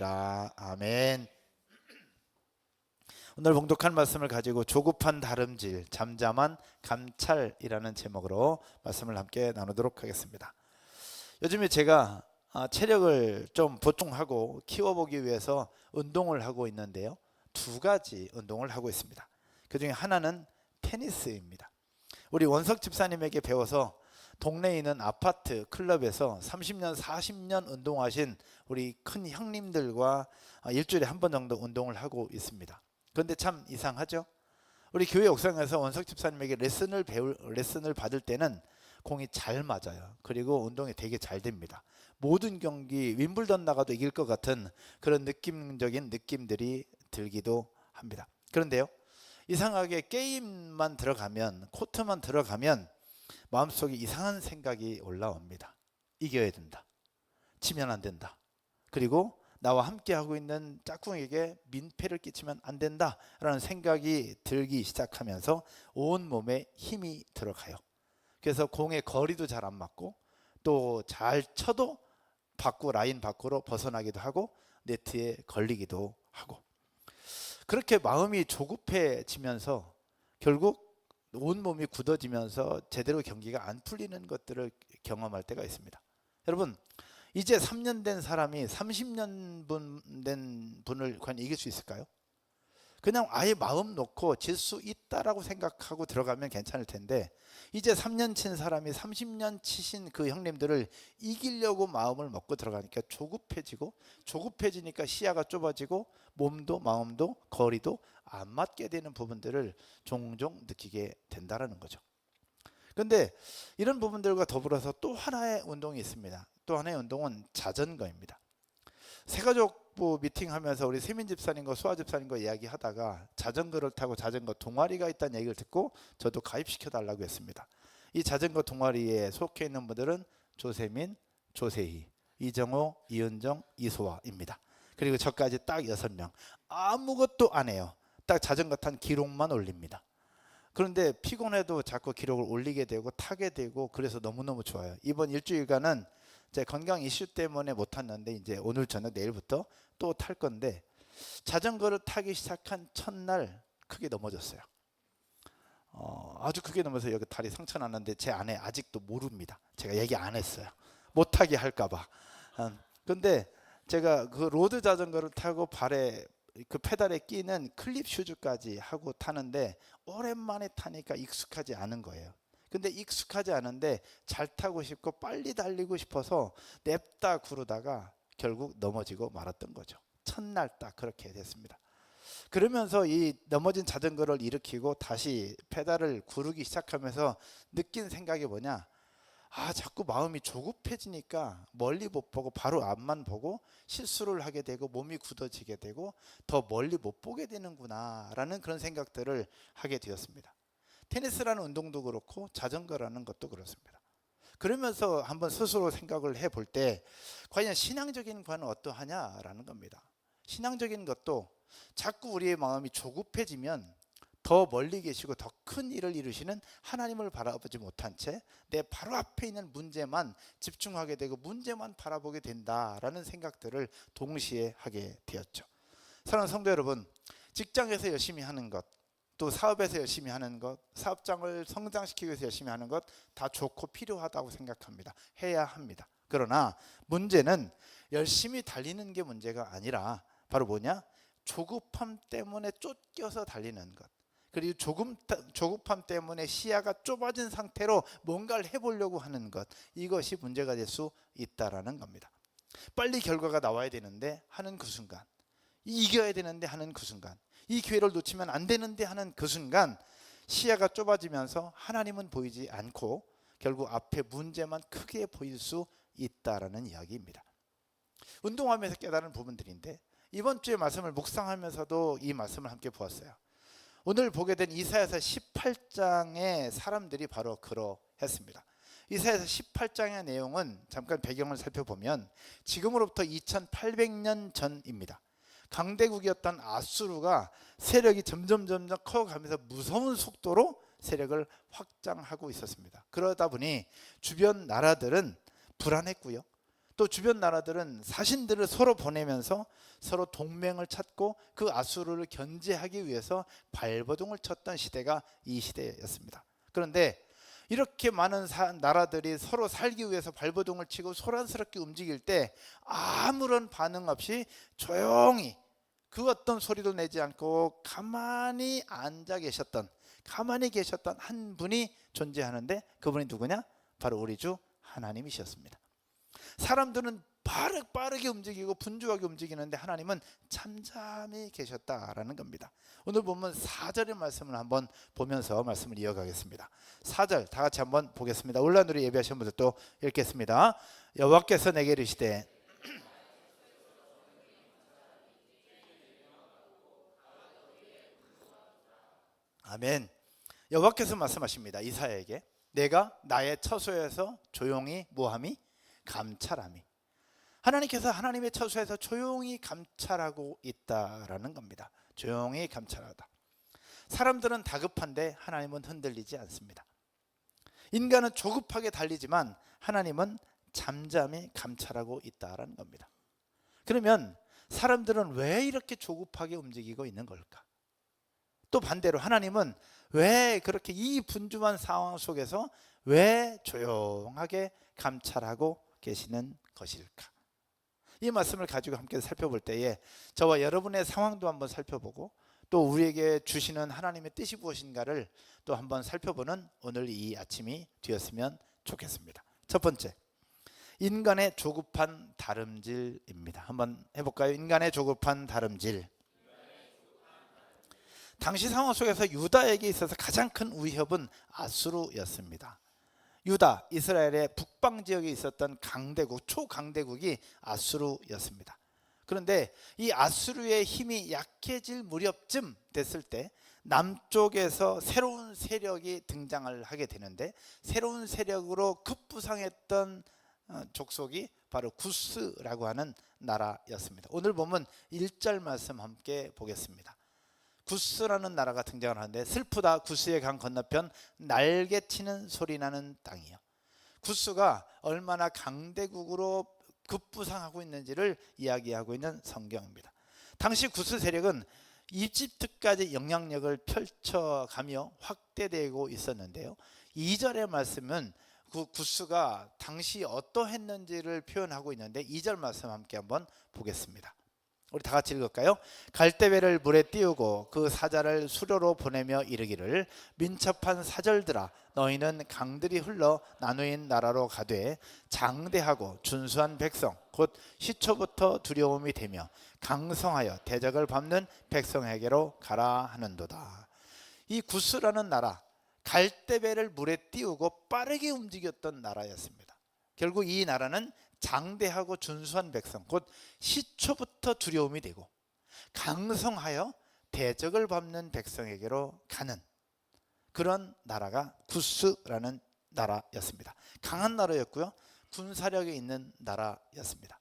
아멘. 오늘 봉독한 말씀을 가지고 조급한 다름질, 잠잠한 감찰이라는 제목으로 말씀을 함께 나누도록 하겠습니다. 요즘에 제가 체력을 좀 보충하고 키워보기 위해서 운동을 하고 있는데요, 두 가지 운동을 하고 있습니다. 그 중에 하나는 테니스입니다. 우리 원석 집사님에게 배워서 동네에 있는 아파트 클럽에서 30년 40년 운동하신 우리 큰 형님들과 일주일에 한 번 정도 운동을 하고 있습니다. 그런데 참 이상하죠? 우리 교회 옥상에서 원석 집사님에게 레슨을 받을 때는 공이 잘 맞아요. 그리고 운동이 되게 잘 됩니다. 모든 경기 윈블던 나가도 이길 것 같은 그런 느낌적인 느낌들이 들기도 합니다. 그런데요, 이상하게 게임만 들어가면, 코트만 들어가면 마음속에 이상한 생각이 올라옵니다. 이겨야 된다, 치면 안 된다, 그리고 나와 함께 하고 있는 짝꿍에게 민폐를 끼치면 안 된다라는 생각이 들기 시작하면서 온몸에 힘이 들어가요. 그래서 공의 거리도 잘 안 맞고, 또 잘 쳐도 라인 밖으로 벗어나기도 하고 네트에 걸리기도 하고, 그렇게 마음이 조급해지면서 결국 온몸이 굳어지면서 제대로 경기가 안 풀리는 것들을 경험할 때가 있습니다. 여러분, 이제 3년 된 사람이 30년 된 분을 과연 이길 수 있을까요? 그냥 아예 마음 놓고 질 수 있다라고 생각하고 들어가면 괜찮을 텐데, 이제 3년 친 사람이 30년 치신 그 형님들을 이기려고 마음을 먹고 들어가니까 조급해지니까 시야가 좁아지고 몸도 마음도 거리도 안 맞게 되는 부분들을 종종 느끼게 된다는 거죠. 그런데 이런 부분들과 더불어서 또 하나의 운동이 있습니다. 또 하나의 운동은 자전거입니다. 새가족부 미팅하면서 우리 세민 집사님과 수아 집사님과 이야기하다가 자전거를 타고 자전거 동아리가 있다는 얘기를 듣고 저도 가입시켜 달라고 했습니다. 이 자전거 동아리에 속해 있는 분들은 조세민, 조세희, 이정호, 이은정, 이소아입니다. 그리고 저까지 딱 6명. 아무것도 안 해요. 딱 자전거 탄 기록만 올립니다. 그런데 피곤해도 자꾸 기록을 올리게 되고 타게 되고, 그래서 너무너무 좋아요. 이번 일주일간은 제 건강 이슈 때문에 못 탔는데 이제 오늘 저녁 내일부터 또 탈 건데, 자전거를 타기 시작한 첫날 크게 넘어졌어요. 아주 크게 넘어서 여기 다리 상처 났는데 제 아내 아직도 모릅니다. 제가 얘기 안 했어요. 못 타게 할까봐. 근데 제가 그 로드 자전거를 타고 발에 그 페달에 끼는 클립 슈즈까지 하고 타는데 오랜만에 타니까 익숙하지 않은 거예요. 근데 익숙하지 않은데 잘 타고 싶고 빨리 달리고 싶어서 냅다 구르다가 결국 넘어지고 말았던 거죠. 첫날 딱 그렇게 됐습니다. 그러면서 이 넘어진 자전거를 일으키고 다시 페달을 구르기 시작하면서 느낀 생각이 뭐냐, 자꾸 마음이 조급해지니까 멀리 못 보고 바로 앞만 보고 실수를 하게 되고 몸이 굳어지게 되고 더 멀리 못 보게 되는구나 라는 그런 생각들을 하게 되었습니다. 테니스라는 운동도 그렇고 자전거라는 것도 그렇습니다. 그러면서 한번 스스로 생각을 해볼 때 과연 신앙적인 과는 어떠하냐라는 겁니다. 신앙적인 것도 자꾸 우리의 마음이 조급해지면 더 멀리 계시고 더 큰 일을 이루시는 하나님을 바라보지 못한 채 내 바로 앞에 있는 문제만 집중하게 되고 문제만 바라보게 된다라는 생각들을 동시에 하게 되었죠. 사랑하는 성도 여러분, 직장에서 열심히 하는 것, 또 사업에서 열심히 하는 것, 사업장을 성장시키기 위해서 열심히 하는 것 다 좋고 필요하다고 생각합니다. 해야 합니다. 그러나 문제는 열심히 달리는 게 문제가 아니라 바로 뭐냐? 조급함 때문에 쫓겨서 달리는 것, 그리고 조급함 때문에 시야가 좁아진 상태로 뭔가를 해보려고 하는 것, 이것이 문제가 될 수 있다라는 겁니다. 빨리 결과가 나와야 되는데 하는 그 순간, 이겨야 되는데 하는 그 순간, 이 기회를 놓치면 안 되는데 하는 그 순간 시야가 좁아지면서 하나님은 보이지 않고 결국 앞에 문제만 크게 보일 수 있다라는 이야기입니다. 운동하면서 깨달은 부분들인데, 이번 주에 말씀을 묵상하면서도 이 말씀을 함께 보았어요. 오늘 보게 된 이사야서 18장의 사람들이 바로 그러했습니다. 이사야서 18장의 내용은 잠깐 배경을 살펴보면 지금으로부터 2800년 전입니다. 강대국이었던 아수르가 세력이 점점 커가면서 무서운 속도로 세력을 확장하고 있었습니다. 그러다 보니 주변 나라들은 불안했고요, 또 주변 나라들은 사신들을 서로 보내면서 서로 동맹을 찾고 그 아수르를 견제하기 위해서 발버둥을 쳤던 시대가 이 시대였습니다. 그런데 이렇게 많은 나라들이 서로 살기 위해서 발버둥을 치고 소란스럽게 움직일 때 아무런 반응 없이 조용히 그 어떤 소리도 내지 않고 가만히 계셨던 한 분이 존재하는데, 그분이 누구냐? 바로 우리 주 하나님이셨습니다. 사람들은 빠르게 움직이고 분주하게 움직이는데 하나님은 잠잠히 계셨다라는 겁니다. 오늘 보면 4절의 말씀을 한번 보면서 말씀을 이어가겠습니다. 4절 다 같이 한번 보겠습니다. 온라인으로 예배하시는 분들도 읽겠습니다. 여호와께서 내게 이르시되 아멘. 여호와께서 말씀하십니다. 이사야에게 내가 나의 처소에서 조용히 뭐함이? 감찰함이. 하나님께서 하나님의 처소에서 조용히 감찰하고 있다라는 겁니다. 조용히 감찰하다. 사람들은 다급한데 하나님은 흔들리지 않습니다. 인간은 조급하게 달리지만 하나님은 잠잠히 감찰하고 있다라는 겁니다. 그러면 사람들은 왜 이렇게 조급하게 움직이고 있는 걸까? 또 반대로 하나님은 왜 그렇게 이 분주한 상황 속에서 왜 조용하게 감찰하고 계시는 것일까? 이 말씀을 가지고 함께 살펴볼 때에 저와 여러분의 상황도 한번 살펴보고 또 우리에게 주시는 하나님의 뜻이 무엇인가를 또 한번 살펴보는 오늘 이 아침이 되었으면 좋겠습니다. 첫 번째, 인간의 조급한 다름질입니다. 한번 해볼까요? 인간의 조급한 다름질. 당시 상황 속에서 유다에게 있어서 가장 큰 위협은 아수르였습니다. 유다, 이스라엘의 북방 지역에 있었던 강대국, 초강대국이 아수르였습니다. 그런데 이 아수르의 힘이 약해질 무렵쯤 됐을 때 남쪽에서 새로운 세력이 등장을 하게 되는데, 새로운 세력으로 급부상했던 족속이 바로 구스라고 하는 나라였습니다. 오늘 보면 1절 말씀 함께 보겠습니다. 구스라는 나라가 등장을 하는데, 슬프다 구스의 강 건너편 날개치는 소리 나는 땅이요. 구스가 얼마나 강대국으로 급부상하고 있는지를 이야기하고 있는 성경입니다. 당시 구스 세력은 이집트까지 영향력을 펼쳐가며 확대되고 있었는데요, 2절의 말씀은 그 구스가 당시 어떠했는지를 표현하고 있는데 2절 말씀 함께 한번 보겠습니다. 우리 다 같이 읽을까요? 갈대배를 물에 띄우고 그 사자를 수로로 보내며 이르기를 민첩한 사절들아 너희는 강들이 흘러 나누인 나라로 가되 장대하고 준수한 백성 곧 시초부터 두려움이 되며 강성하여 대적을 밟는 백성에게로 가라 하는도다. 이 구스라는 나라, 갈대배를 물에 띄우고 빠르게 움직였던 나라였습니다. 결국 이 나라는 장대하고 준수한 백성 곧 시초부터 두려움이 되고 강성하여 대적을 밟는 백성에게로 가는 그런 나라가 구스라는 나라였습니다. 강한 나라였고요, 군사력이 있는 나라였습니다.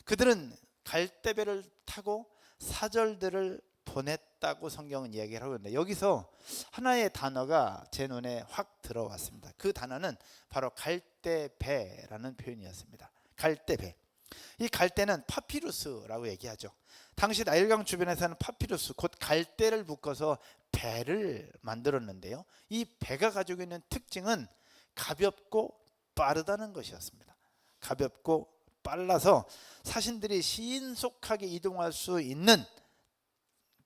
그들은 갈대배를 타고 사절들을 보냈다고 성경은 이야기를 하고 있는데, 여기서 하나의 단어가 제 눈에 확 들어왔습니다. 그 단어는 바로 갈대배라는 표현이었습니다. 갈대배. 이 갈대는 파피루스라고 얘기하죠. 당시 나일강 주변에서는 파피루스 곧 갈대를 묶어서 배를 만들었는데요, 이 배가 가지고 있는 특징은 가볍고 빠르다는 것이었습니다. 가볍고 빨라서 사신들이 신속하게 이동할 수 있는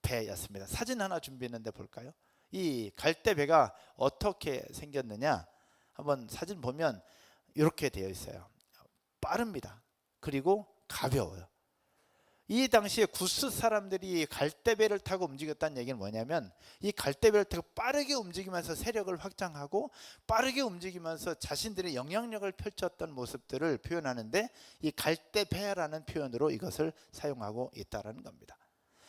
배였습니다. 사진 하나 준비했는데 볼까요? 이 갈대배가 어떻게 생겼느냐, 한번 사진 보면 이렇게 되어 있어요. 빠릅니다. 그리고 가벼워요. 이 당시에 구스 사람들이 갈대배를 타고 움직였다는 얘기는 뭐냐면, 이 갈대배를 타고 빠르게 움직이면서 세력을 확장하고 빠르게 움직이면서 자신들의 영향력을 펼쳤던 모습들을 표현하는데, 이 갈대배라는 표현으로 이것을 사용하고 있다는 겁니다.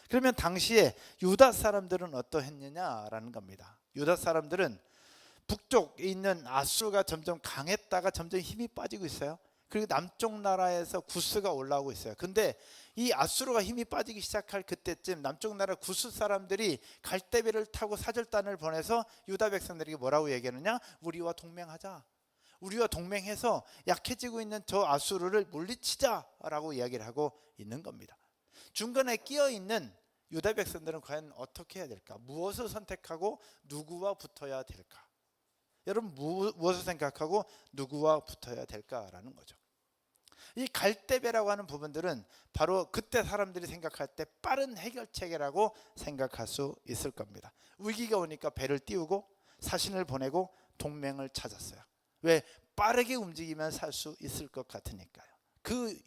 그러면 당시에 유다 사람들은 어떠했느냐라는 겁니다. 유다 사람들은 북쪽에 있는 아수르가 점점 강했다가 점점 힘이 빠지고 있어요. 그리고 남쪽 나라에서 구스가 올라오고 있어요. 근데 이 아수르가 힘이 빠지기 시작할 그때쯤 남쪽 나라 구스 사람들이 갈대배를 타고 사절단을 보내서 유다 백성들에게 뭐라고 얘기하느냐, 우리와 동맹하자, 우리와 동맹해서 약해지고 있는 저 아수르를 물리치자라고 이야기를 하고 있는 겁니다. 중간에 끼어 있는 유다 백성들은 과연 어떻게 해야 될까? 무엇을 선택하고 누구와 붙어야 될까? 여러분, 무엇을 생각하고 누구와 붙어야 될까라는 거죠. 이 갈대배라고 하는 부분들은 바로 그때 사람들이 생각할 때 빠른 해결책이라고 생각할 수 있을 겁니다. 위기가 오니까 배를 띄우고 사신을 보내고 동맹을 찾았어요. 왜? 빠르게 움직이면 살 수 있을 것 같으니까요. 그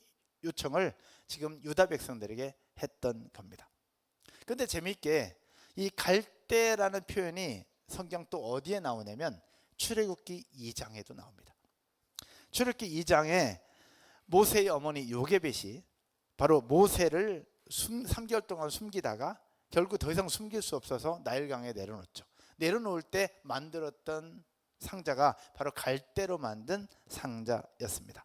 요청을 지금 유다 백성들에게 했던 겁니다. 근데 재미있게 이 갈대라는 표현이 성경 또 어디에 나오냐면 출애굽기 2장에도 나옵니다. 출애굽기 2장에 모세의 어머니 요게벳이 바로 모세를 3개월 동안 숨기다가 결국 더 이상 숨길 수 없어서 나일강에 내려놓죠. 내려놓을 때 만들었던 상자가 바로 갈대로 만든 상자였습니다.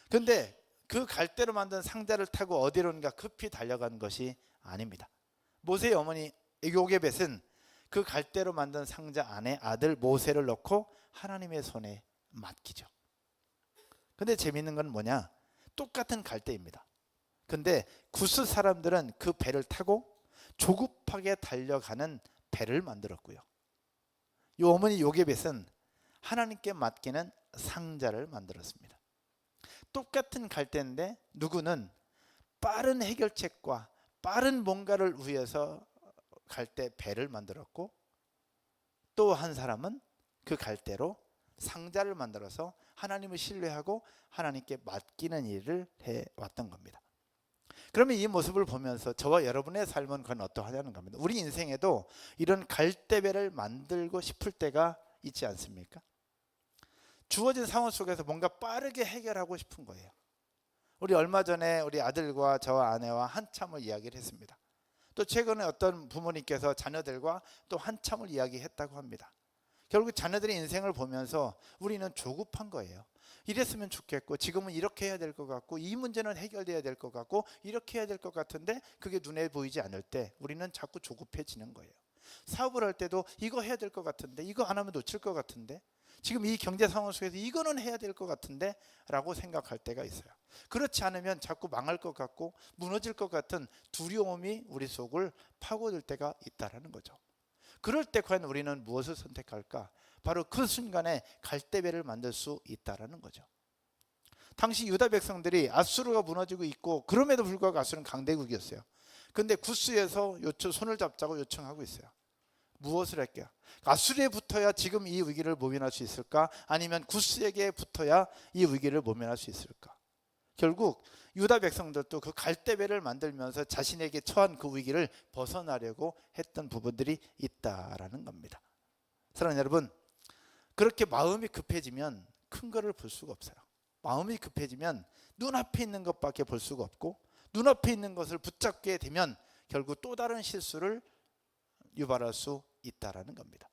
그런데 그 갈대로 만든 상자를 타고 어디론가 급히 달려간 것이 아닙니다. 모세의 어머니 요게벳은 그 갈대로 만든 상자 안에 아들 모세를 넣고 하나님의 손에 맡기죠. 근데 재미있는 건 뭐냐? 똑같은 갈대입니다. 근데 구스 사람들은 그 배를 타고 조급하게 달려가는 배를 만들었고요. 이 어머니 요게벳은 하나님께 맡기는 상자를 만들었습니다. 똑같은 갈대인데 누구는 빠른 해결책과 빠른 뭔가를 위해서 갈대 배를 만들었고, 또 한 사람은 그 갈대로 상자를 만들어서 하나님을 신뢰하고 하나님께 맡기는 일을 해왔던 겁니다. 그러면 이 모습을 보면서 저와 여러분의 삶은 과연 어떠하냐는 겁니다. 우리 인생에도 이런 갈대배를 만들고 싶을 때가 있지 않습니까? 주어진 상황 속에서 뭔가 빠르게 해결하고 싶은 거예요. 우리 얼마 전에 우리 아들과 저와 아내와 한참을 이야기를 했습니다. 또 최근에 어떤 부모님께서 자녀들과 또 한참을 이야기했다고 합니다. 결국 자녀들의 인생을 보면서 우리는 조급한 거예요. 이랬으면 좋겠고, 지금은 이렇게 해야 될 것 같고, 이 문제는 해결돼야 될 것 같고, 이렇게 해야 될 것 같은데 그게 눈에 보이지 않을 때 우리는 자꾸 조급해지는 거예요. 사업을 할 때도 이거 해야 될 것 같은데, 이거 안 하면 놓칠 것 같은데, 지금 이 경제 상황 속에서 이거는 해야 될 것 같은데 라고 생각할 때가 있어요. 그렇지 않으면 자꾸 망할 것 같고 무너질 것 같은 두려움이 우리 속을 파고들 때가 있다는 거죠. 그럴 때 과연 우리는 무엇을 선택할까? 바로 그 순간에 갈대배를 만들 수 있다는 거죠. 당시 유다 백성들이 아수르가 무너지고 있고, 그럼에도 불구하고 아수르는 강대국이었어요. 그런데 구스에서 손을 잡자고 요청하고 있어요. 무엇을 할게요? 아수르에 붙어야 지금 이 위기를 모면할 수 있을까? 아니면 구스에게 붙어야 이 위기를 모면할 수 있을까? 결국 유다 백성들도 그 갈대배를 만들면서 자신에게 처한 그 위기를 벗어나려고 했던 부분들이 있다라는 겁니다. 사랑하는 여러분, 그렇게 마음이 급해지면 큰 거를 볼 수가 없어요. 마음이 급해지면 눈앞에 있는 것밖에 볼 수가 없고, 눈앞에 있는 것을 붙잡게 되면 결국 또 다른 실수를 유발할 수 있다라는 겁니다.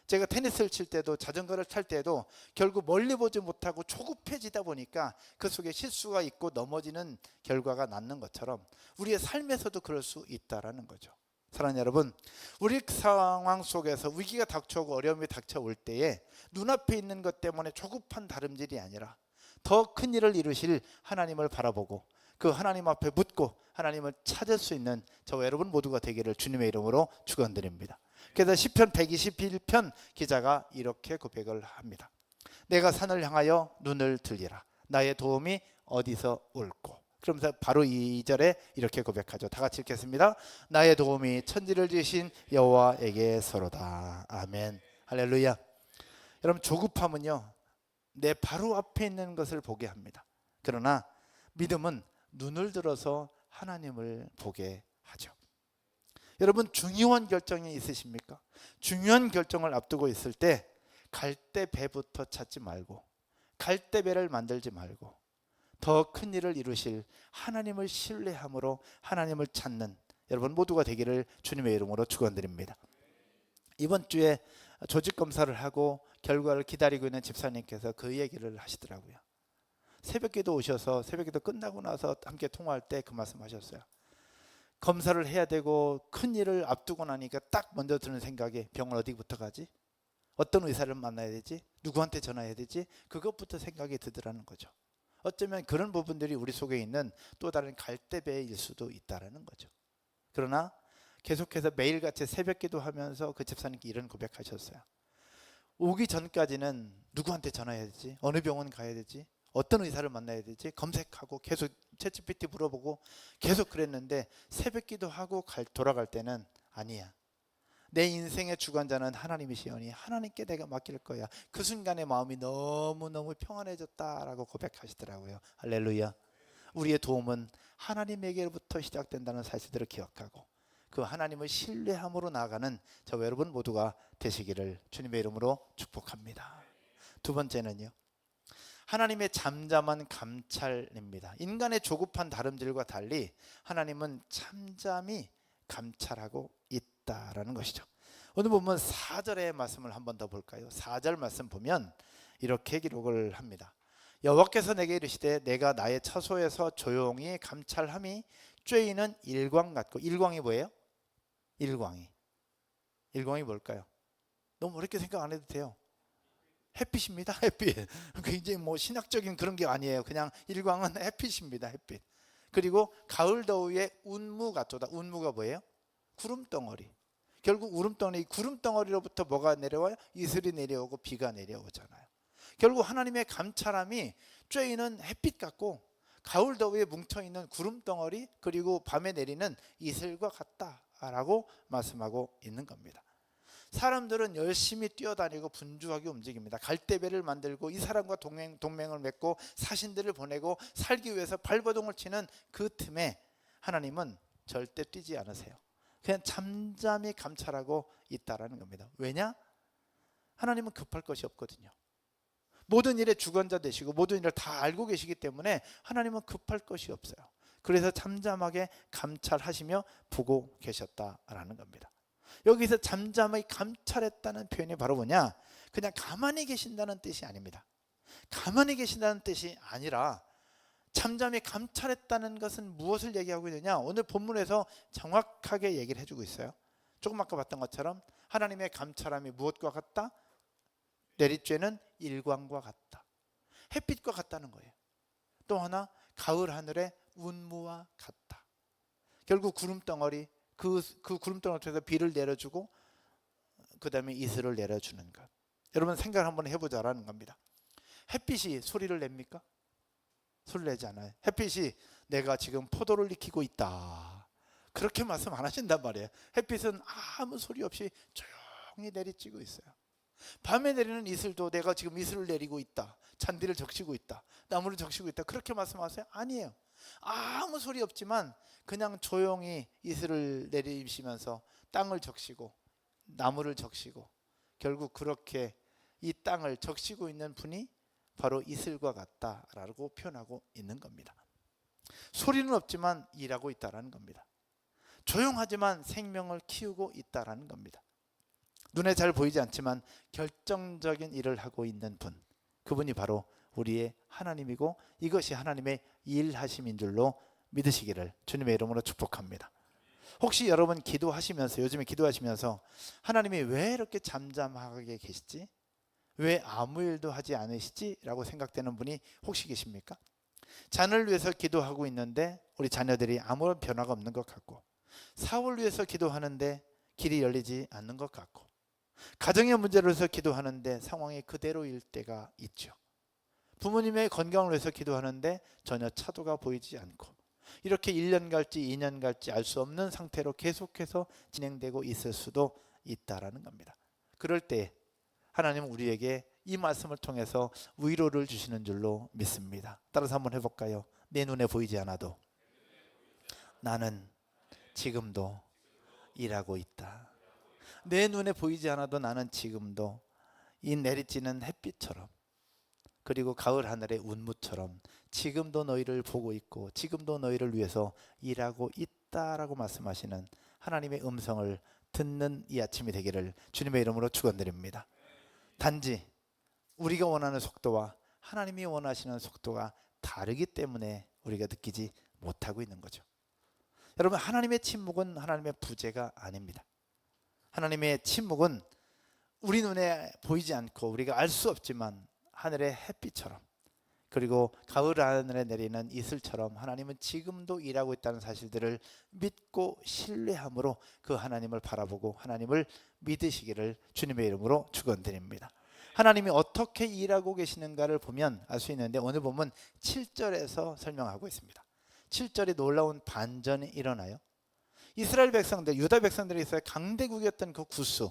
제가 테니스를 칠 때도 자전거를 탈 때도 결국 멀리 보지 못하고 조급해지다 보니까 그 속에 실수가 있고 넘어지는 결과가 낳는 것처럼 우리의 삶에서도 그럴 수 있다라는 거죠. 사랑하는 여러분, 우리 상황 속에서 위기가 닥쳐오고 어려움이 닥쳐올 때에 눈앞에 있는 것 때문에 조급한 다름질이 아니라 더 큰 일을 이루실 하나님을 바라보고 그 하나님 앞에 묻고 하나님을 찾을 수 있는 저와 여러분 모두가 되기를 주님의 이름으로 축원드립니다. 그래서 시편 121편 기자가 이렇게 고백을 합니다. 내가 산을 향하여 눈을 들리라. 나의 도움이 어디서 올꼬. 그러면서 바로 2절에 이렇게 고백하죠. 다 같이 읽겠습니다. 나의 도움이 천지를 지으신 여호와에게서로다. 아멘. 할렐루야. 여러분, 조급함은요, 내 바로 앞에 있는 것을 보게 합니다. 그러나 믿음은 눈을 들어서 하나님을 보게 하죠. 여러분, 중요한 결정이 있으십니까? 중요한 결정을 앞두고 있을 때 갈대배부터 찾지 말고, 갈대배를 만들지 말고 더 큰 일을 이루실 하나님을 신뢰함으로 하나님을 찾는 여러분 모두가 되기를 주님의 이름으로 축원드립니다. 이번 주에 조직검사를 하고 결과를 기다리고 있는 집사님께서 그 얘기를 하시더라고요. 새벽기도 오셔서 새벽기도 끝나고 나서 함께 통화할 때 그 말씀하셨어요. 검사를 해야 되고 큰 일을 앞두고 나니까 딱 먼저 드는 생각이 병원 어디부터 가지? 어떤 의사를 만나야 되지? 누구한테 전화해야 되지? 그것부터 생각이 드더라는 거죠. 어쩌면 그런 부분들이 우리 속에 있는 또 다른 갈대배일 수도 있다라는 거죠. 그러나 계속해서 매일같이 새벽 기도하면서 그 집사님께 이런 고백하셨어요. 오기 전까지는 누구한테 전화해야 되지? 어느 병원 가야 되지? 어떤 의사를 만나야 되지? 검색하고 계속 챗GPT 물어보고 계속 그랬는데 새벽 기도하고 돌아갈 때는 아니야. 내 인생의 주관자는 하나님이시오니 하나님께 내가 맡길 거야. 그 순간에 마음이 너무너무 평안해졌다라고 고백하시더라고요. 할렐루야. 우리의 도움은 하나님에게로부터 시작된다는 사실들을 기억하고 그 하나님을 신뢰함으로 나아가는 저와 여러분 모두가 되시기를 주님의 이름으로 축복합니다. 두 번째는요, 하나님의 잠잠한 감찰입니다. 인간의 조급한 다름질과 달리 하나님은 잠잠히 감찰하고 있다라는 것이죠. 오늘 보면 4절의 말씀을 한 번 더 볼까요? 4절 말씀 보면 이렇게 기록을 합니다. 여호와께서 내게 이르시되 내가 나의 처소에서 조용히 감찰함이 쬐이는 일광 같고, 일광이 뭐예요? 일광이 뭘까요? 너무 어렵게 생각 안 해도 돼요. 햇빛입니다. 햇빛. 굉장히 신학적인 그런 게 아니에요. 그냥 일광은 햇빛입니다. 햇빛. 그리고 가을 더위에 운무 같도다. 운무가 뭐예요? 구름덩어리. 결국 구름덩어리로부터 뭐가 내려와요? 이슬이 내려오고 비가 내려오잖아요. 결국 하나님의 감찰함이 쬐이는 햇빛 같고 가을 더위에 뭉쳐있는 구름덩어리 그리고 밤에 내리는 이슬과 같다라고 말씀하고 있는 겁니다. 사람들은 열심히 뛰어다니고 분주하게 움직입니다. 갈대배를 만들고 이 사람과 동맹을 맺고 사신들을 보내고 살기 위해서 발버둥을 치는 그 틈에 하나님은 절대 뛰지 않으세요. 그냥 잠잠히 감찰하고 있다라는 겁니다. 왜냐? 하나님은 급할 것이 없거든요. 모든 일의 주관자 되시고 모든 일을 다 알고 계시기 때문에 하나님은 급할 것이 없어요. 그래서 잠잠하게 감찰하시며 보고 계셨다라는 겁니다. 여기서 잠잠하게 감찰했다는 표현이 바로 뭐냐? 그냥 가만히 계신다는 뜻이 아닙니다. 가만히 계신다는 뜻이 아니라 잠잠히 감찰했다는 것은 무엇을 얘기하고 있느냐? 오늘 본문에서 정확하게 얘기를 해주고 있어요. 조금 아까 봤던 것처럼 하나님의 감찰함이 무엇과 같다? 내리쬐는 일광과 같다. 햇빛과 같다는 거예요. 또 하나 가을 하늘의 운무와 같다. 결국 구름덩어리, 그 구름덩어리 통해서 비를 내려주고 그 다음에 이슬을 내려주는 것. 여러분 생각을 한번 해보자라는 겁니다. 햇빛이 소리를 냅니까? 소리를 내지 않아요. 햇빛이 내가 지금 포도를 익히고 있다, 그렇게 말씀 안 하신단 말이에요. 햇빛은 아무 소리 없이 조용히 내리쬐고 있어요. 밤에 내리는 이슬도 내가 지금 이슬을 내리고 있다, 잔디를 적시고 있다, 나무를 적시고 있다, 그렇게 말씀하세요? 아니에요. 아무 소리 없지만 그냥 조용히 이슬을 내리시면서 땅을 적시고 나무를 적시고 결국 그렇게 이 땅을 적시고 있는 분이 바로 이슬과 같다라고 표현하고 있는 겁니다. 소리는 없지만 일하고 있다라는 겁니다. 조용하지만 생명을 키우고 있다라는 겁니다. 눈에 잘 보이지 않지만 결정적인 일을 하고 있는 분, 그분이 바로 우리의 하나님이고 이것이 하나님의 일하심인 줄로 믿으시기를 주님의 이름으로 축복합니다. 혹시 여러분 기도하시면서, 요즘에 기도하시면서 하나님이 왜 이렇게 잠잠하게 계시지? 왜 아무 일도 하지 않으시지? 라고 생각되는 분이 혹시 계십니까? 자녀를 위해서 기도하고 있는데 우리 자녀들이 아무런 변화가 없는 것 같고, 사업을 위해서 기도하는데 길이 열리지 않는 것 같고, 가정의 문제를 위해서 기도하는데 상황이 그대로일 때가 있죠. 부모님의 건강을 위해서 기도하는데 전혀 차도가 보이지 않고, 이렇게 1년 갈지 2년 갈지 알 수 없는 상태로 계속해서 진행되고 있을 수도 있다라는 겁니다. 그럴 때 하나님은 우리에게 이 말씀을 통해서 위로를 주시는 줄로 믿습니다. 따라서 한번 해볼까요? 내 눈에 보이지 않아도 나는 지금도 일하고 있다. 내 눈에 보이지 않아도 나는 지금도 이 내리쬐는 햇빛처럼, 그리고 가을 하늘의 운무처럼 지금도 너희를 보고 있고 지금도 너희를 위해서 일하고 있다라고 말씀하시는 하나님의 음성을 듣는 이 아침이 되기를 주님의 이름으로 축원드립니다. 단지 우리가 원하는 속도와 하나님이 원하시는 속도가 다르기 때문에 우리가 느끼지 못하고 있는 거죠. 여러분, 하나님의 침묵은 하나님의 부재가 아닙니다. 하나님의 침묵은 우리 눈에 보이지 않고 우리가 알 수 없지만 하늘의 햇빛처럼, 그리고 가을 하늘에 내리는 이슬처럼 하나님은 지금도 일하고 있다는 사실들을 믿고 신뢰함으로 그 하나님을 바라보고 하나님을 믿으시기를 주님의 이름으로 축원드립니다. 하나님이 어떻게 일하고 계시는가를 보면 알 수 있는데, 오늘 보면 7절에서 설명하고 있습니다. 7절에 놀라운 반전이 일어나요. 이스라엘 백성들, 유다 백성들이 있어요. 강대국이었던 그 구스,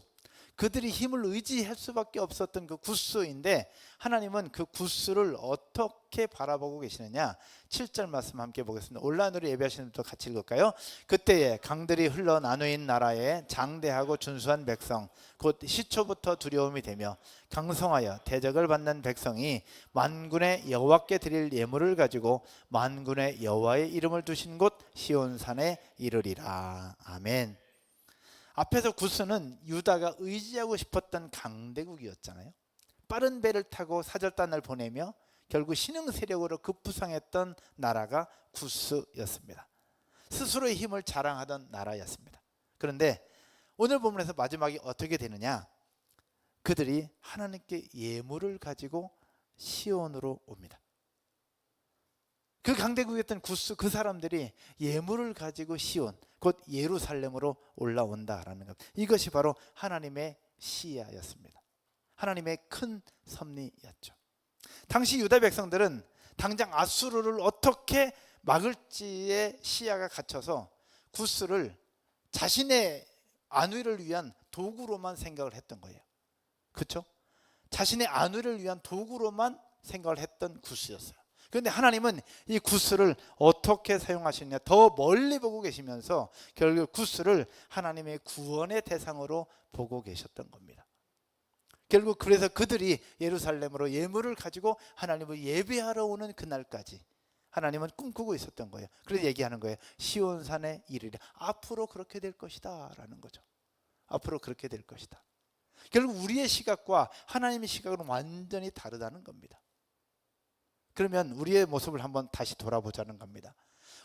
그들이 힘을 의지할 수밖에 없었던 그 구스인데, 하나님은 그 구스를 어떻게 바라보고 계시느냐. 7절 말씀 함께 보겠습니다. 온라인으로 예배하시는 분도 같이 읽을까요? 그때에 강들이 흘러 나누인 나라에 장대하고 준수한 백성, 곧 시초부터 두려움이 되며 강성하여 대적을 받는 백성이 만군의 여호와께 드릴 예물을 가지고 만군의 여호와의 이름을 두신 곳 시온산에 이르리라. 아멘. 앞에서 구스는 유다가 의지하고 싶었던 강대국이었잖아요. 빠른 배를 타고 사절단을 보내며 결국 신흥 세력으로 급부상했던 나라가 구스였습니다. 스스로의 힘을 자랑하던 나라였습니다. 그런데 오늘 본문에서 마지막에 어떻게 되느냐, 그들이 하나님께 예물을 가지고 시온으로 옵니다. 그 강대국이었던 구스, 그 사람들이 예물을 가지고 시온, 곧 예루살렘으로 올라온다라는 것, 이것이 바로 하나님의 시야였습니다. 하나님의 큰 섭리였죠. 당시 유다 백성들은 당장 아수르를 어떻게 막을지의 시야가 갇혀서 구스를 자신의 안위를 위한 도구로만 생각을 했던 거예요. 그렇죠? 자신의 안위를 위한 도구로만 생각을 했던 구스였어요. 그런데 하나님은 이 구스를 어떻게 사용하시느냐, 더 멀리 보고 계시면서 결국 구스를 하나님의 구원의 대상으로 보고 계셨던 겁니다. 결국 그래서 그들이 예루살렘으로 예물을 가지고 하나님을 예배하러 오는 그날까지 하나님은 꿈꾸고 있었던 거예요. 그래서 얘기하는 거예요. 시온산에 이르리라. 앞으로 그렇게 될 것이다 라는 거죠. 앞으로 그렇게 될 것이다. 결국 우리의 시각과 하나님의 시각은 완전히 다르다는 겁니다. 그러면 우리의 모습을 한번 다시 돌아보자는 겁니다.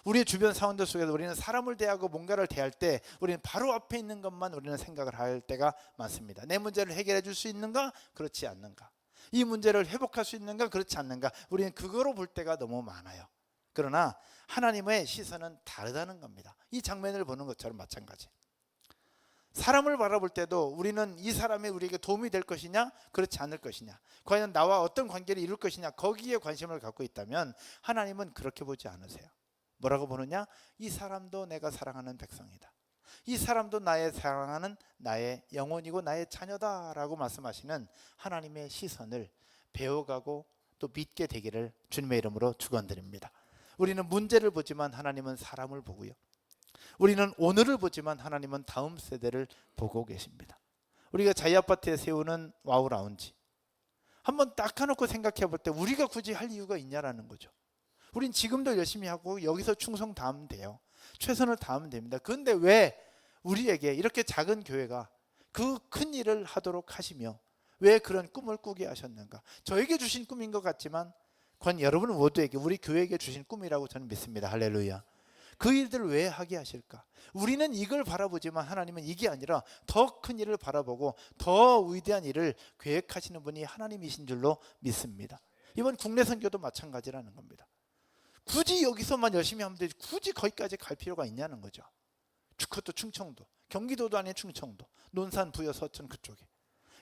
우리의 주변 상황들 속에서 우리는 사람을 대하고 뭔가를 대할 때 우리는 바로 앞에 있는 것만 우리는 생각을 할 때가 많습니다. 내 문제를 해결해 줄 수 있는가? 그렇지 않는가? 이 문제를 회복할 수 있는가? 그렇지 않는가? 우리는 그거로 볼 때가 너무 많아요. 그러나 하나님의 시선은 다르다는 겁니다. 이 장면을 보는 것처럼 마찬가지. 사람을 바라볼 때도 우리는 이 사람이 우리에게 도움이 될 것이냐, 그렇지 않을 것이냐, 과연 나와 어떤 관계를 이룰 것이냐, 거기에 관심을 갖고 있다면 하나님은 그렇게 보지 않으세요. 뭐라고 보느냐? 이 사람도 내가 사랑하는 백성이다. 이 사람도 나의 사랑하는 나의 영혼이고 나의 자녀다라고 말씀하시는 하나님의 시선을 배워가고 또 믿게 되기를 주님의 이름으로 축원드립니다. 우리는 문제를 보지만 하나님은 사람을 보고요. 우리는 오늘을 보지만 하나님은 다음 세대를 보고 계십니다. 우리가 자이 아파트에 세우는 와우 라운지 한번 딱 해놓고 생각해 볼 때 우리가 굳이 할 이유가 있냐라는 거죠. 우린 지금도 열심히 하고 여기서 충성 다하면 돼요. 최선을 다하면 됩니다. 그런데 왜 우리에게 이렇게 작은 교회가 그 큰 일을 하도록 하시며 왜 그런 꿈을 꾸게 하셨는가? 저에게 주신 꿈인 것 같지만 관 여러분 모두에게, 우리 교회에게 주신 꿈이라고 저는 믿습니다. 할렐루야. 그 일들을 왜 하게 하실까? 우리는 이걸 바라보지만 하나님은 이게 아니라 더 큰 일을 바라보고 더 위대한 일을 계획하시는 분이 하나님이신 줄로 믿습니다. 이번 국내 선교도 마찬가지라는 겁니다. 굳이 여기서만 열심히 하면 되지 굳이 거기까지 갈 필요가 있냐는 거죠. 그것도 충청도, 경기도도 아닌 충청도, 논산, 부여, 서천 그쪽에,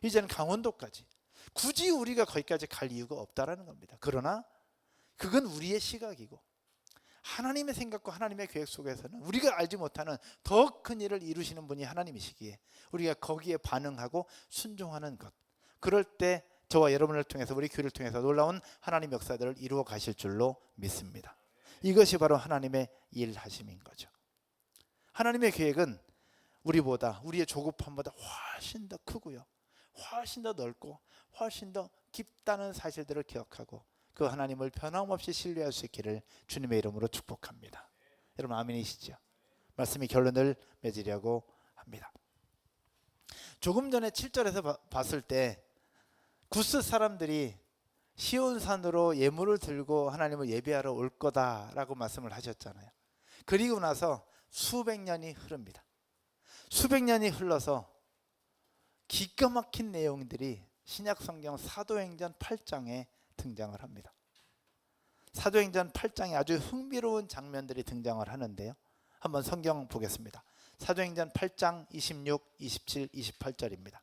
이제는 강원도까지 굳이 우리가 거기까지 갈 이유가 없다라는 겁니다. 그러나 그건 우리의 시각이고 하나님의 생각과 하나님의 계획 속에서는 우리가 알지 못하는 더 큰 일을 이루시는 분이 하나님이시기에 우리가 거기에 반응하고 순종하는 것, 그럴 때 저와 여러분을 통해서 우리 교회를 통해서 놀라운 하나님 역사들을 이루어 가실 줄로 믿습니다. 이것이 바로 하나님의 일하심인 거죠. 하나님의 계획은 우리보다, 우리의 조급함보다 훨씬 더 크고요, 훨씬 더 넓고 훨씬 더 깊다는 사실들을 기억하고 그 하나님을 변함없이 신뢰할 수 있기를 주님의 이름으로 축복합니다. 여러분 아멘이시죠? 말씀이 결론을 맺으려고 합니다. 조금 전에 7절에서 봤을 때 구스 사람들이 시온산으로 예물을 들고 하나님을 예배하러 올 거다라고 말씀을 하셨잖아요. 그리고 나서 수백 년이 흐릅니다. 수백 년이 흘러서 기가 막힌 내용들이 신약성경 사도행전 8장에 등장을 합니다. 사도행전 8장에 아주 흥미로운 장면들이 등장을 하는데요. 한번 성경 보겠습니다. 사도행전 8장 26, 27, 28절입니다.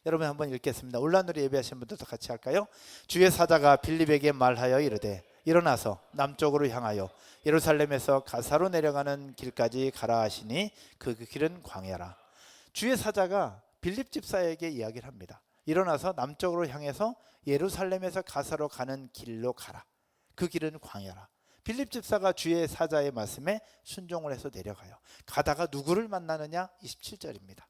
여러분 한번 읽겠습니다. 올라누리 예배하시는 분들도 같이 할까요? 주의 사자가 빌립에게 말하여 이르되 일어나서 남쪽으로 향하여 예루살렘에서 가사로 내려가는 길까지 가라 하시니 그 길은 광야라. 주의 사자가 빌립 집사에게 이야기를 합니다. 일어나서 남쪽으로 향해서 예루살렘에서 가사로 가는 길로 가라. 그 길은 광야라. 빌립 집사가 주의 사자의 말씀에 순종을 해서 내려가요. 가다가 누구를 만나느냐? 27절입니다.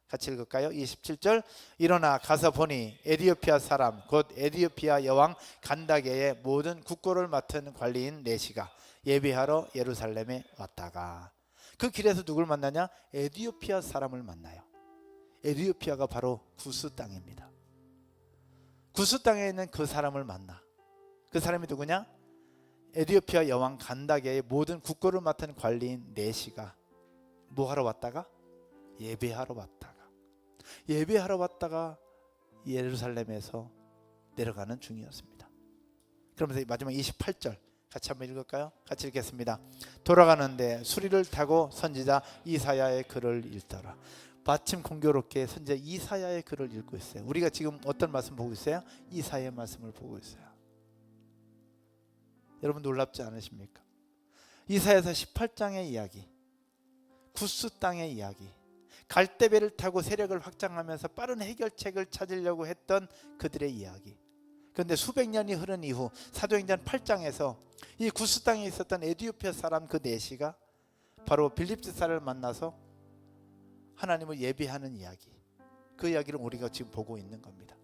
같이 읽을까요? 27절. 일어나 가서 보니 에디오피아 사람 곧 에디오피아 여왕 간다게의 모든 국고를 맡은 관리인 네시가 예배하러 예루살렘에 왔다가, 그 길에서 누굴 만나냐? 에디오피아 사람을 만나요. 에디오피아가 바로 구스 땅입니다. 구스 땅에 있는 그 사람을 만나. 그 사람이 누구냐? 에디오피아 여왕 간다게의 모든 국고를 맡은 관리인 네시가 뭐 하러 왔다가? 예배하러 왔다가 예루살렘에서 내려가는 중이었습니다. 그러면서 마지막 28절 같이 한번 읽을까요? 같이 읽겠습니다. 돌아가는데 수리를 타고 선지자 이사야의 글을 읽더라. 마침 공교롭게 선지자 이사야의 글을 읽고 있어요. 우리가 지금 어떤 말씀 보고 있어요? 이사야의 말씀을 보고 있어요. 여러분 놀랍지 않으십니까? 이사야서 18장의 이야기, 구스 땅의 이야기, 갈대배를 타고 세력을 확장하면서 빠른 해결책을 찾으려고 했던 그들의 이야기. 그런데 수백 년이 흐른 이후 사도행전 8장에서 이 구스 땅에 있었던 에디오피아 사람 그 네시가 바로 빌립 집사를 만나서 하나님을 예배하는 이야기, 그 이야기를 우리가 지금 보고 있는 겁니다.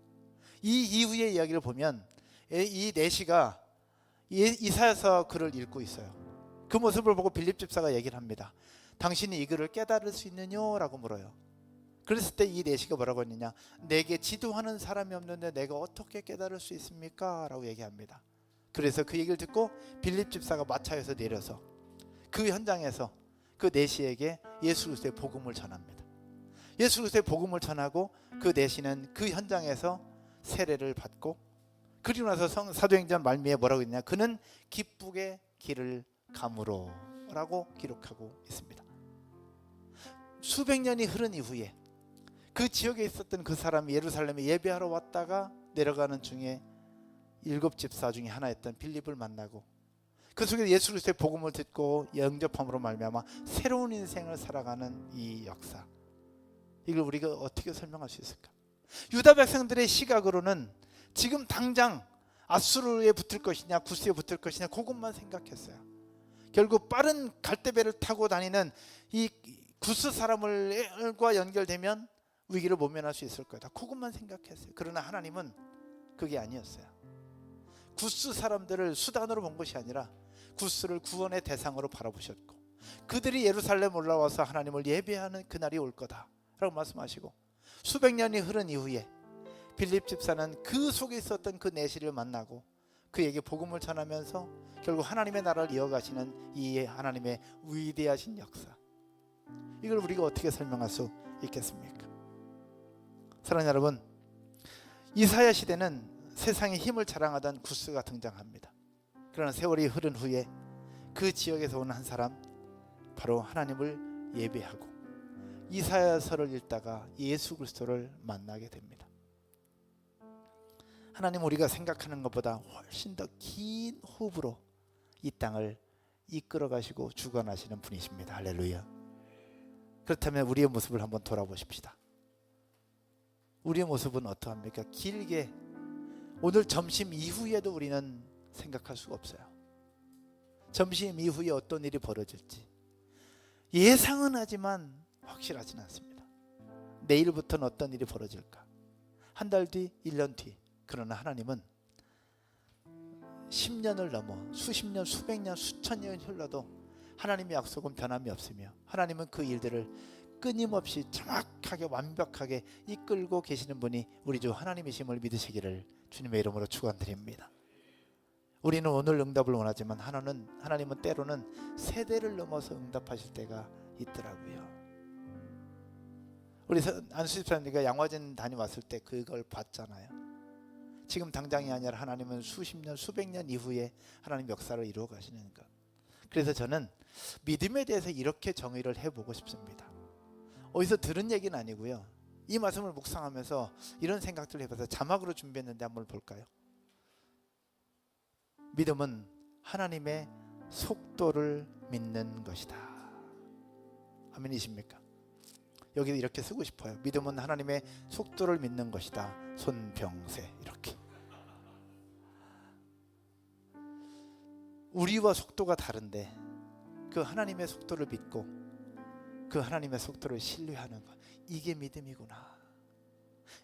이 이후의 이야기를 보면 이 네시가 이사야서 글을 읽고 있어요. 그 모습을 보고 빌립 집사가 얘기를 합니다. 당신이 이 글을 깨달을 수 있느냐? 라고 물어요. 그랬을 때 이 네시가 뭐라고 했느냐? 내게 지도하는 사람이 없는데 내가 어떻게 깨달을 수 있습니까? 라고 얘기합니다. 그래서 그 얘기를 듣고 빌립 집사가 마차에서 내려서 그 현장에서 그 네시에게 예수 그리스도의 복음을 전합니다. 예수 그리스도의 복음을 전하고 그 네시는 그 현장에서 세례를 받고, 그리고 나서 사도행전 말미에 뭐라고 했냐? 그는 기쁘게 길을 감으로 라고 기록하고 있습니다. 수백 년이 흐른 이후에 그 지역에 있었던 그 사람이 예루살렘에 예배하러 왔다가 내려가는 중에 7 집사 중에 하나였던 빌립을 만나고, 그 속에 예수 그리스도의 복음을 듣고 영접함으로 말미암아 새로운 인생을 살아가는 이 역사, 이걸 우리가 어떻게 설명할 수 있을까? 유다 백성들의 시각으로는 지금 당장 아수르에 붙을 것이냐 구스에 붙을 것이냐 그것만 생각했어요. 결국 빠른 갈대배를 타고 다니는 이 구스 사람과 연결되면 위기를 모면할 수 있을 거다, 그것만 생각했어요. 그러나 하나님은 그게 아니었어요. 구스 사람들을 수단으로 본 것이 아니라 구스를 구원의 대상으로 바라보셨고, 그들이 예루살렘 올라와서 하나님을 예배하는 그날이 올 거다 라고 말씀하시고, 수백 년이 흐른 이후에 빌립 집사는 그 속에 있었던 그 내시를 만나고 그에게 복음을 전하면서 결국 하나님의 나라를 이어가시는 이 하나님의 위대하신 역사, 이걸 우리가 어떻게 설명할 수 있겠습니까? 사랑하는 여러분, 이사야 시대는 세상의 힘을 자랑하던 구스가 등장합니다. 그러나 세월이 흐른 후에 그 지역에서 온 한 사람, 바로 하나님을 예배하고 이사야서를 읽다가 예수 그리스도를 만나게 됩니다. 하나님 우리가 생각하는 것보다 훨씬 더 긴 호흡으로 이 땅을 이끌어 가시고 주관하시는 분이십니다. 할렐루야. 그렇다면 우리의 모습을 한번 돌아보십시다. 우리의 모습은 어떠합니까? 길게 오늘 점심 이후에도 우리는 생각할 수가 없어요. 점심 이후에 어떤 일이 벌어질지 예상은 하지만 확실하진 않습니다. 내일부터는 어떤 일이 벌어질까? 한 달 뒤, 1년 뒤. 그러나 하나님은 10년을 넘어 수십 년, 수백 년, 수천 년이 흘러도 하나님의 약속은 변함이 없으며, 하나님은 그 일들을 끊임없이 정확하게 완벽하게 이끌고 계시는 분이 우리 주 하나님이심을 믿으시기를 주님의 이름으로 축원드립니다. 우리는 오늘 응답을 원하지만 하나님은 때로는 세대를 넘어서 응답하실 때가 있더라고요. 우리 안수집 사님과 양화진 다녀왔을 때 그걸 봤잖아요. 지금 당장이 아니라 하나님은 수십 년, 수백 년 이후에 하나님 역사를 이루어 가시는 것. 그래서 저는 믿음에 대해서 이렇게 정의를 해보고 싶습니다. 어디서 들은 얘기는 아니고요. 이 말씀을 묵상하면서 이런 생각들을 해봐서 자막으로 준비했는데 한번 볼까요? 믿음은 하나님의 속도를 믿는 것이다. 아멘이십니까? 여기 이렇게 쓰고 싶어요. 믿음은 하나님의 속도를 믿는 것이다. 손병세. 이렇게. 우리와 속도가 다른데 그 하나님의 속도를 믿고 그 하나님의 속도를 신뢰하는 것, 이게 믿음이구나.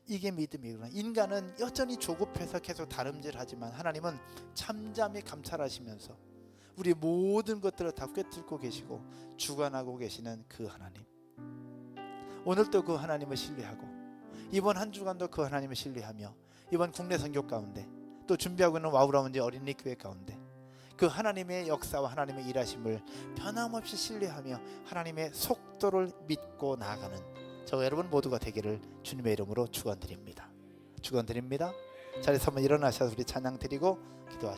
이게 믿음이구나. 인간은 여전히 조급해서 계속 다름질하지만 하나님은 참잠히 감찰하시면서 우리 모든 것들을 다 꿰뚫고 계시고 주관하고 계시는 그 하나님. 오늘도 그 하나님을 신뢰하고 이번 한 주간도 그 하나님을 신뢰하며 이번 국내 선교 가운데 또 준비하고 있는 와우라운지 어린이 교회 가운데 그 하나님의 역사와 하나님의 일하심을 변함없이 신뢰하며 하나님의 속도를 믿고 나아가는 저 여러분 모두가 되기를 주님의 이름으로 축원드립니다. 축원드립니다. 자리에서 한번 일어나셔서 우리 찬양 드리고 기도하시죠.